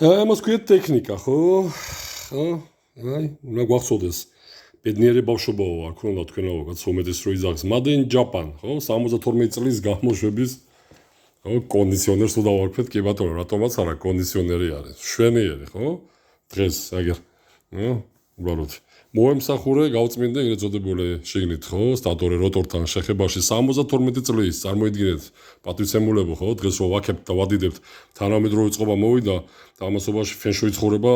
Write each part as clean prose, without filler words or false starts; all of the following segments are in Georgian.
ამას ქვია ტექნიკა, ხო? აი, უნდა გვახსოვდეს. ბედნიერი ბავშვობაო, არ ქონდა თქვენო რაღაც უმეტეს რო იძახს. Made in Japan, ხო? 72 წლის გამოშვების ხო, კონდიციონერს თუ დავარქვეთ, კი ბატონო, რატომაც არა კონდიციონერი არის. შვენიერი, ხო? დღეს აგერ, უბრალოდ მოემსახურე გავწმინდა ეგრეთ წოდებული შიგნით, ხო? სტატორე როტორთან შეხებაში 72 წლის, წარმოიდგინეთ, პატივცემულებო, ხო? დღეს რო ვაქებთ და ვადიდებთ, თანამედროვე წყობა მოვიდა და ამასობაში ფენშუი ცხოვრება,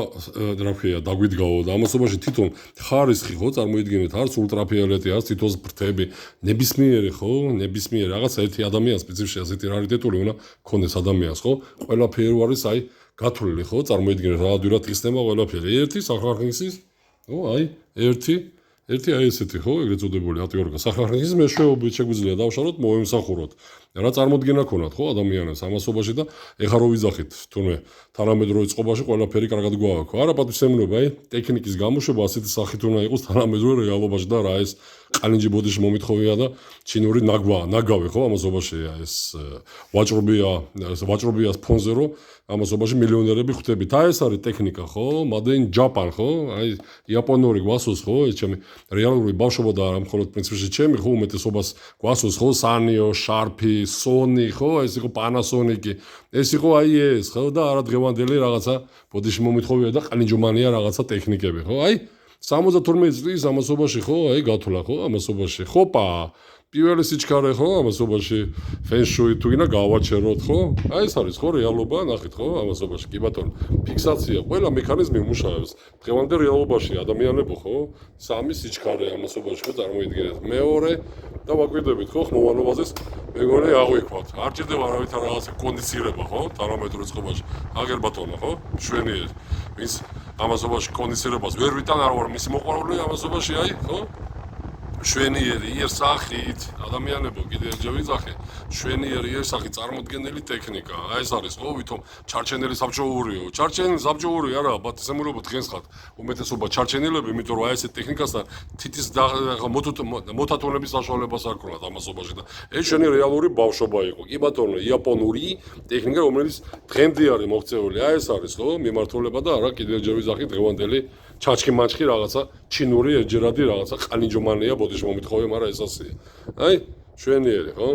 რა ქვია, დაგვიდგაო და ამასობაში თვითონ ხარისხი, ხო? წარმოიდგინეთ, არც ულტრაფიოლეტი, არც თითოს ფრთები, ნებისმიერი, ხო? ნებისმიერი რაღაცა ერთი ადამიანს სპეციფიში ასეთი რარიტეტული უნდა ქონდეს ადამიანს, ხო? ყველაფერი არის აი გათვლილი, ხო? წარმოიდგინეთ, რა ადვილად იხსნება ყველაფერი. ერთი სახარხისის ო აი ერთი აი ესეთი ხო ეგრეთ წოდებული ატიორგა სახარხის მეშვეობით შეგვიძლია დავშალოთ მოემსახუროთ რა წარმოდგენა ქონათ ხო ადამიანებს ამასობაში და ეხა რო ვიძახით თუნდაც თანამედროვე წყობაში ყველაფერი კარგად გვაქვს არა პატივცემულობა აი ტექნიკის გამოშვება ასეთი სახით უნდა იყოს თანამედროვე რეალობაში და რა ეს ყალინჯი ბოდიში მომითხოვია და ჩინური ნაგავი ხო ამასობაში ეს ვაჭრობია ფონზე რო ამასობაში მილიონერები ხვდებით აი ეს არის ტექნიკა ხო Made in Japan ხო აი იაპონური გვასოს ხო ეს ჩემი რეალური ბავშვობა და არა მხოლოდ პრინციპში ჩემი ხო უმეტესობას გვასოს ხო Sanyo, Sharp, Sony ხო ეს იყო Panasonic ეს იყო აი ეს ხო და არა დღევანდელი რაღაცა ბოდიში მომითხოვია და ყალინჯომანია რაღაცა ტექნიკები ხო აი 72 წლის ამასობაში ხო აი გათვლა ხო ამასობაში ხოპა პირველი სიჩქარე ხო ამასობაში ფენშუი თუ გინდა გავაჩეროთ ხო აი ეს არის ხო რეალობა ნახეთ ხო ამასობაში კი ბატონო ფიქსაცია ყველა მექანიზმი მუშაობს დღევანდელ რეალობაში ადამიანებო ხო სამი სიჩქარე ამასობაში ხო წარმოიდგინეთ მეორე და ვაკვირდებით ხო ხმოვანობაზეს მეგონი აღვიქვათ არ ჭირდება არავითარ რაღაცა კონდიცირება ხო თანამედროვე წყობაში აგერ ბატონო ხო შვენიერი ვის ამასობაში კონდიცირებას ვერ ვიტან არ ვარ მისი მოყვარული ამასობაში აი ხო შვენიერი იერსახით ადამიანებო კიდე ერჯერ ვიძახე შვენიერი იერსახით წარმოდგენელი ტექნიკა აი ეს არის ხო ვითომ ჩარჩენელი საბჭოურიო ჩარჩენელი საბჭოური არა პატივცემულობა დღეს ხარ უმეტესობა ჩარჩენილები იმიტომ რომ აი ესეთ ტექნიკასთან თითის მოთათონების საშუალებას არ ქონათ ამასობაში და ეს შენი რეალური ბავშვობა იყო კი ბატონო იაპონური ტექნიკა რომელიც დღემდე არის მოქცეული აი ეს არის ხო მიმართულება და არა კიდე ერჯერ ვიძახე დღევანდელი ჩაჩქი-მაჩქი რაღაცა ჩინური ეჯერადი რაღაცა ყალინჯომანია ბოდიში მომითხოვე მაგრამ ეს ასეა აი შვენიერი ხო